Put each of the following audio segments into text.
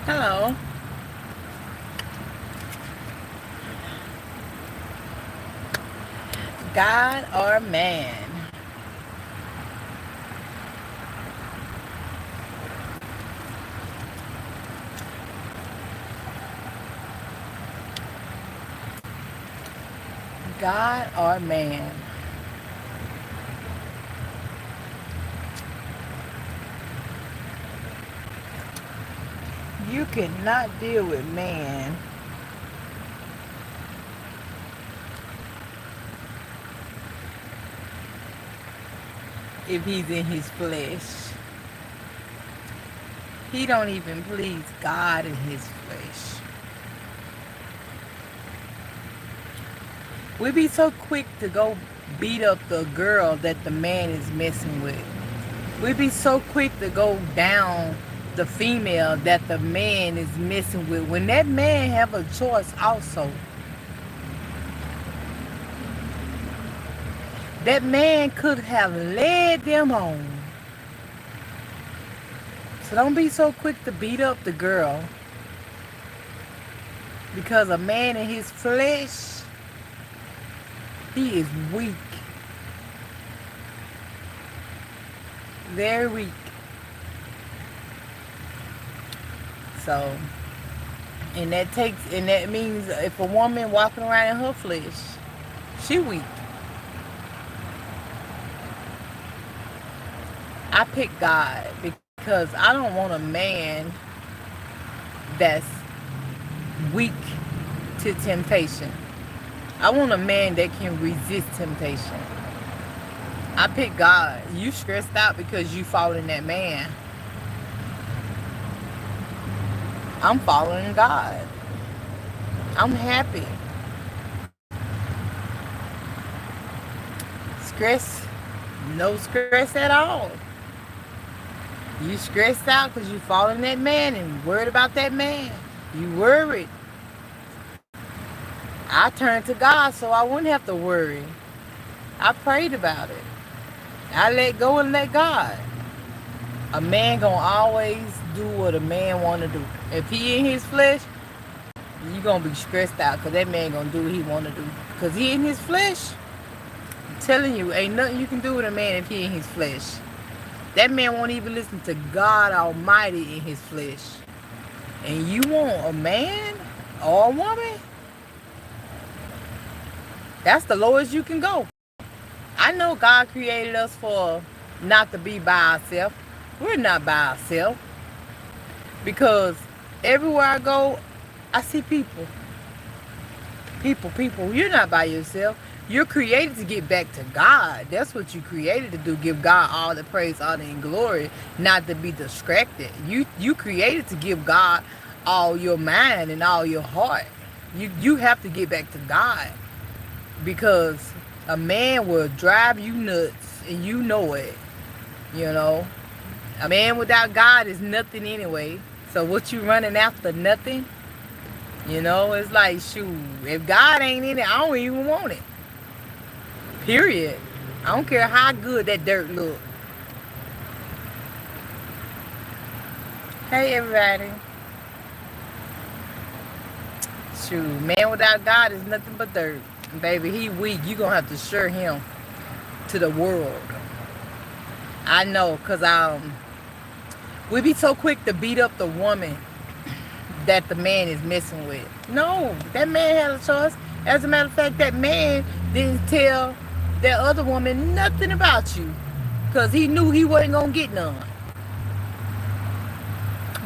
Hello. God or man? God or man? You cannot deal with man if he's in his flesh. He don't even please God in his flesh. We be so quick to go beat up the girl that the man is messing with. We be so quick to go down the female that the man is messing with when that man have a choice also. That man could have led them on. So don't be so quick to beat up the girl because a man in his flesh, he is weak. Very weak. So, and that means if a woman walking around in her flesh, she weak. I pick God because I don't want a man that's weak to temptation. I want a man that can resist temptation. I pick God. You stressed out because you following that man. I'm following God. I'm happy. Stress, no stress at all. You stressed out because you following that man and worried about that man. You worried. I turned to God so I wouldn't have to worry. I prayed about it. I let go and let God. A man gonna always do what a man wanna do. If he in his flesh, you gonna be stressed out because that man gonna do what he wanna do. Because he in his flesh, I'm telling you, ain't nothing you can do with a man if he in his flesh. That man won't even listen to God Almighty in his flesh. And you want a man or a woman? That's the lowest you can go. I know God created us for not to be by ourselves. We're not by ourselves. Because everywhere I go, I see people. People. You're not by yourself. You're created to get back to God. That's what you created to do. Give God all the praise, honor, and glory, not to be distracted. You created to give God all your mind and all your heart. You have to get back to God. Because a man will drive you nuts and you know it. You know. A man without God is nothing anyway. So what you running after? Nothing. You know, it's like, shoot, if God ain't in it, I don't even want it. Period. I don't care how good that dirt look. Hey, everybody. Shoot, man without God is nothing but dirt. Baby, he weak. You gonna have to share him to the world. I know, cause we be so quick to beat up the woman that the man is messing with. No, that man had a choice. As a matter of fact, that man didn't tell that other woman nothing about you because he knew he wasn't going to get none.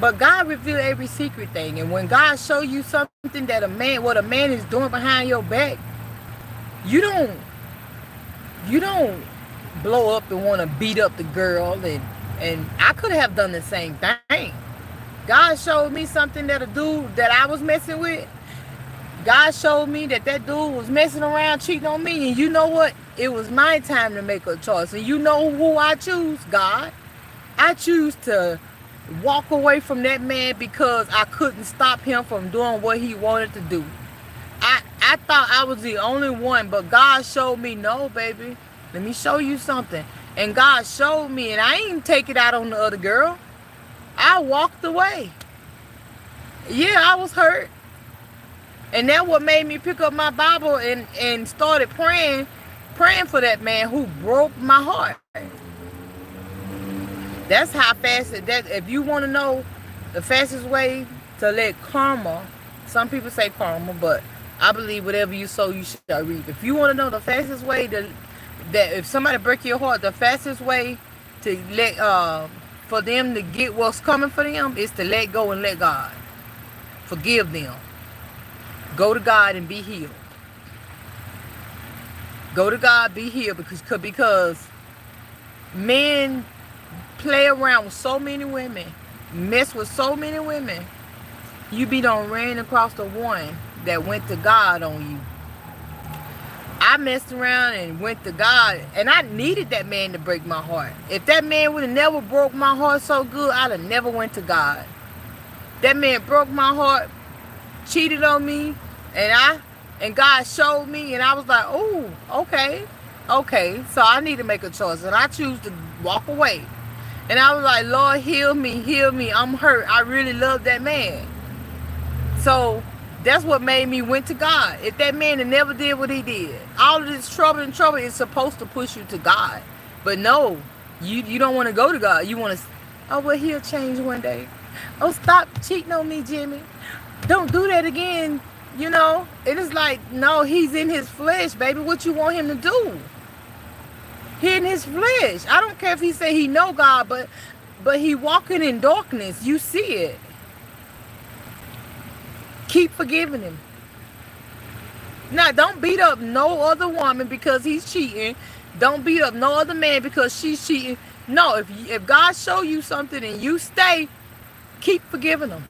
But God revealed every secret thing. And when God show you something that what a man is doing behind your back, you don't blow up and want to beat up the girl. And I could have done the same thing. God showed me something that a dude that I was messing with, God showed me that dude was messing around, cheating on me. And you know what? It was my time to make a choice. And you know who I choose? God. I choose to walk away from that man because I couldn't stop him from doing what he wanted to do. I thought I was the only one, but God showed me, no, baby. Let me show you something. And God showed me, and I ain't take it out on the other girl. I walked away. Yeah, I was hurt. And that's what made me pick up my Bible and started praying for that man who broke my heart. That's how fast that if you want to know the fastest way to let karma, some people say karma, but I believe whatever you sow you shall reap. If you want to know the fastest way that if somebody break your heart, the fastest way to let for them to get what's coming for them is to let go and let God. Forgive them. Go to God and be healed. Go to God, be healed, because men play around with so many women, mess with so many women. You be done ran across the one that went to God on you. I messed around and went to God, and I needed that man to break my heart. If that man would have never broke my heart so good, I'd have never went to God. That man broke my heart, cheated on me, and God showed me, and I was like, oh, okay, so I need to make a choice, and I choose to walk away. And I was like, Lord, heal me, I'm hurt. I really love that man. So that's what made me went to God. If that man had never did what he did, all of this trouble is supposed to push you to God. But no, you don't want to go to God. You want to, oh, well, he'll change one day. Oh, stop cheating on me, Jimmy. Don't do that again. You know, it is like, no, he's in his flesh, baby. What you want him to do? He in his flesh. I don't care if he say he know God, but he walking in darkness. You see it. Keep forgiving him. Now, don't beat up no other woman because he's cheating. Don't beat up no other man because she's cheating. No, if God show you something and you stay, keep forgiving him.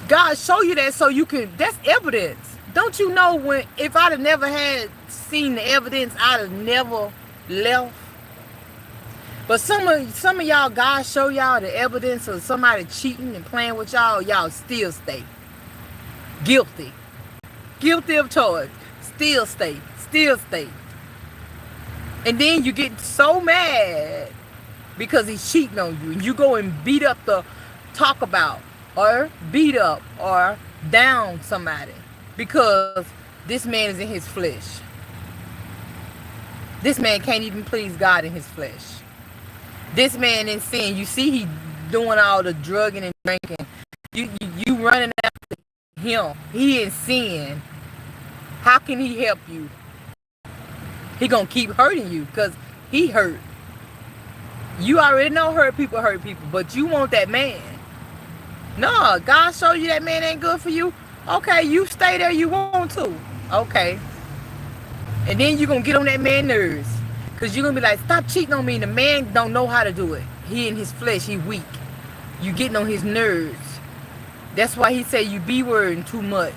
God show you that so you can, that's evidence. Don't you know if I'd have never seen the evidence, I'd have never left. But some of y'all, God show y'all the evidence of somebody cheating and playing with y'all still stay. Guilty of charge. Still stay. And then you get so mad because he's cheating on you. And you go and talk about or beat up or down somebody because this man is in his flesh. This man can't even please God in his flesh. This man in sin. You see he doing all the drugging and drinking. You running after him. He in sin. How can he help you? He gonna keep hurting you because he hurt. You already know hurt people, but you want that man. No, God showed you that man ain't good for you. Okay, you stay there you want to. Okay. And then you're going to get on that man's nerves. Because you're going to be like, stop cheating on me. The man don't know how to do it. He in his flesh, he weak. You getting on his nerves. That's why he say you be worrying too much.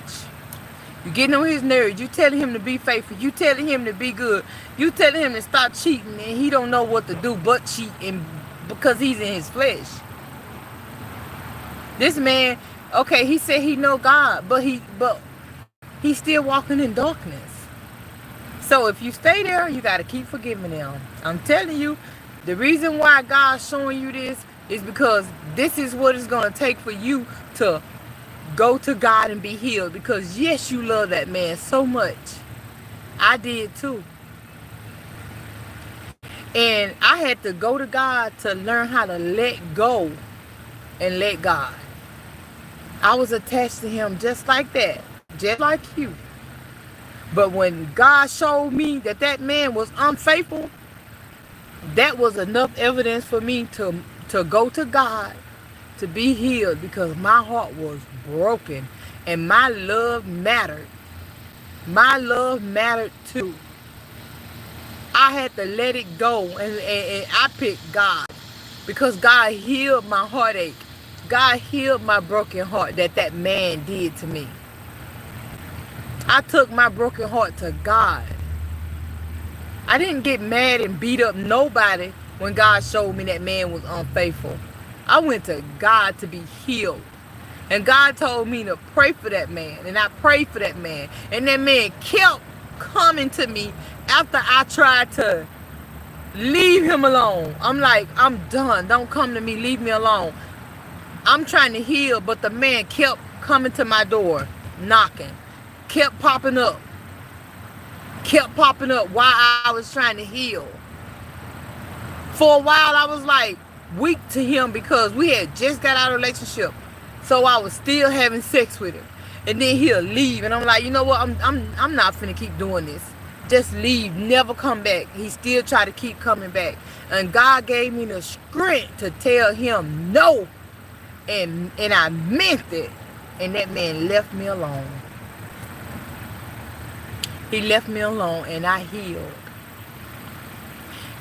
You getting on his nerves. You telling him to be faithful. You telling him to be good. You telling him to stop cheating. And he don't know what to do but cheat because he's in his flesh. This man, okay, he said he know God, but he's still walking in darkness. So if you stay there, you got to keep forgiving them. I'm telling you, the reason why God's showing you this is because this is what it's going to take for you to go to God and be healed. Because yes, you love that man so much. I did too. And I had to go to God to learn how to let go and let God. I was attached to him just like that, just like you. But when God showed me that man was unfaithful, that was enough evidence for me to go to God to be healed, because my heart was broken and my love mattered. My love mattered too. I had to let it go, and I picked God because God healed my heartache. God healed my broken heart that man did to me. I took my broken heart to God. I didn't get mad and beat up nobody when God showed me that man was unfaithful. I went to God to be healed. And God told me to pray for that man. And I prayed for that man. And that man kept coming to me after I tried to leave him alone. I'm like, I'm done. Don't come to me. Leave me alone. I'm trying to heal, but the man kept coming to my door, knocking, kept popping up while I was trying to heal. For a while, I was like weak to him because we had just got out of a relationship, so I was still having sex with him. And then he'll leave, and I'm like, you know what? I'm not finna keep doing this. Just leave, never come back. He still try to keep coming back, and God gave me the strength to tell him no, and I meant it. And that man left me alone. He left me alone, and I healed.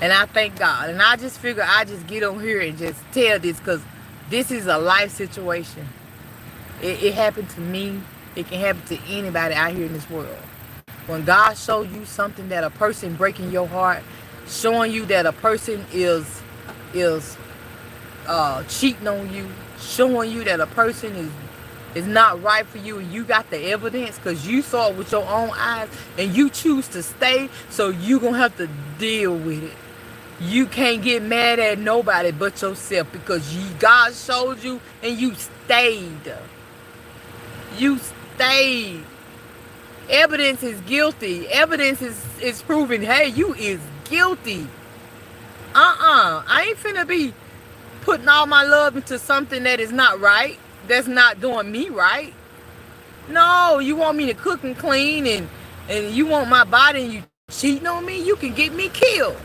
And I thank God. And I just figure I just get on here and just tell this, because this is a life situation. It happened to me. It can happen to anybody out here in this world. When God shows you something, that a person breaking your heart, showing you that a person is cheating on you, showing you that a person is not right for you, and you got the evidence because you saw it with your own eyes, and you choose to stay, so you gonna have to deal with it. You can't get mad at nobody but yourself, because God showed you and you stayed. You stayed. Evidence is guilty. Evidence is proving, hey, you is guilty. I ain't finna be putting all my love into something that is not right, that's not doing me right. No, you want me to cook and clean, and you want my body, and you cheating on me, you can get me killed.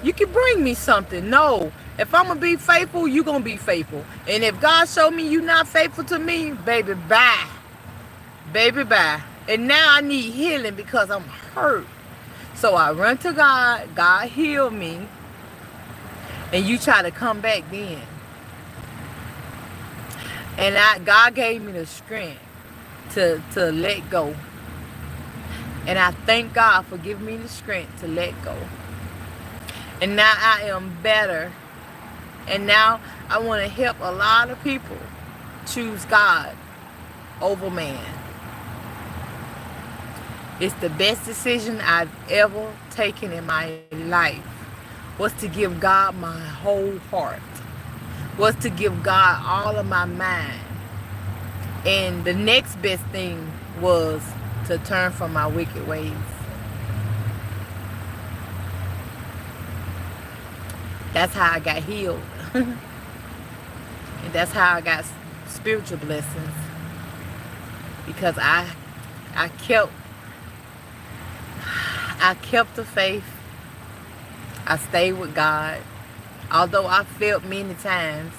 You can bring me something. No. If I'm going to be faithful, you going to be faithful. And if God showed me you not faithful to me, baby, bye. Baby, bye. And now I need healing because I'm hurt. So I run to God. God healed me. And you try to come back then. And God gave me the strength to let go. And I thank God for giving me the strength to let go. And now I am better. And now I want to help a lot of people choose God over man. It's the best decision I've ever taken in my life, was to give God my whole heart, was to give God all of my mind. And the next best thing was to turn from my wicked ways. That's how I got healed. And that's how I got spiritual blessings. Because I kept the faith. I stayed with God. Although I failed many times,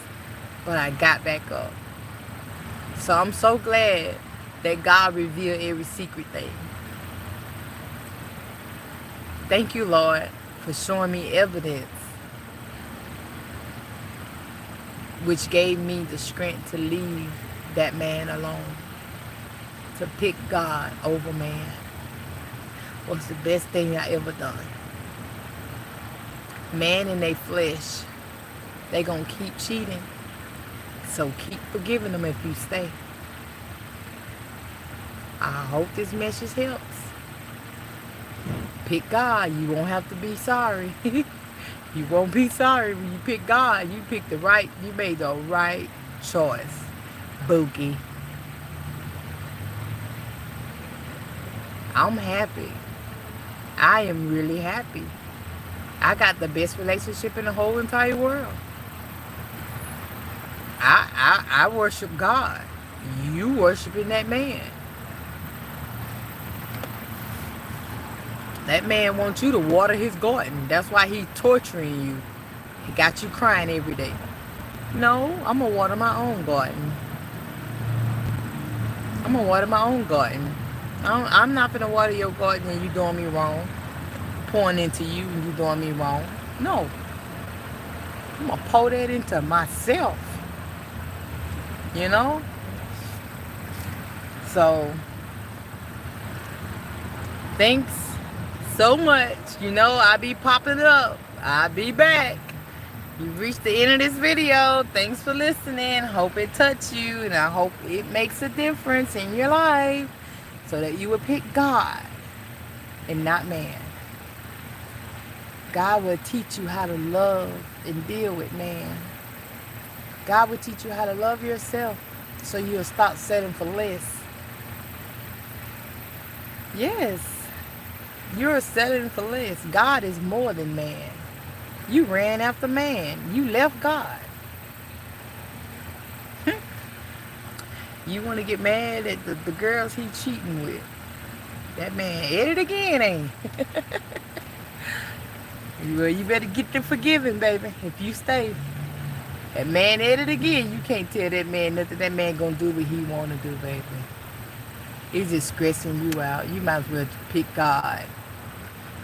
but I got back up. So I'm so glad that God revealed every secret thing. Thank you, Lord, for showing me evidence, which gave me the strength to leave that man alone, to pick God over man. Was the best thing I ever done. Man in their flesh, they gonna keep cheating, so keep forgiving them if you stay. I hope this message helps. Pick God. You won't have to be sorry. You won't be sorry when you pick God. You made the right choice. Bookie. I'm happy. I am really happy. I got the best relationship in the whole entire world. I worship God. You worshiping that man. That man wants you to water his garden. That's why he's torturing you. He got you crying every day. No, I'm going to water my own garden. I'm going to water my own garden. I'm not going to water your garden and you doing me wrong. Pouring into you and you doing me wrong. No. I'm going to pour that into myself. You know? So, thanks so much. You know, I be popping up. I'll be back. You reached the end of this video. Thanks for listening. Hope it touched you, and I hope it makes a difference in your life so that you will pick God and not man. God will teach you how to love and deal with man. God will teach you how to love yourself so you'll stop settling for less. Yes, you're settling for less. God is more than man. You ran after man. You left God. You want to get mad at the girls he cheating with. That man ate it again, ain't he? Well, you better get the forgiving, baby, if you stay. That man ate it again. You can't tell that man nothing. That man gonna do what he want to do, baby. He's just stressing you out. You might as well pick God.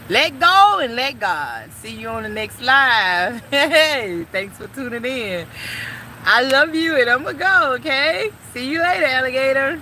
Let go and let God. See you on the next live. Hey, thanks for tuning in. I love you and I'm going to go, okay? See you later, alligator.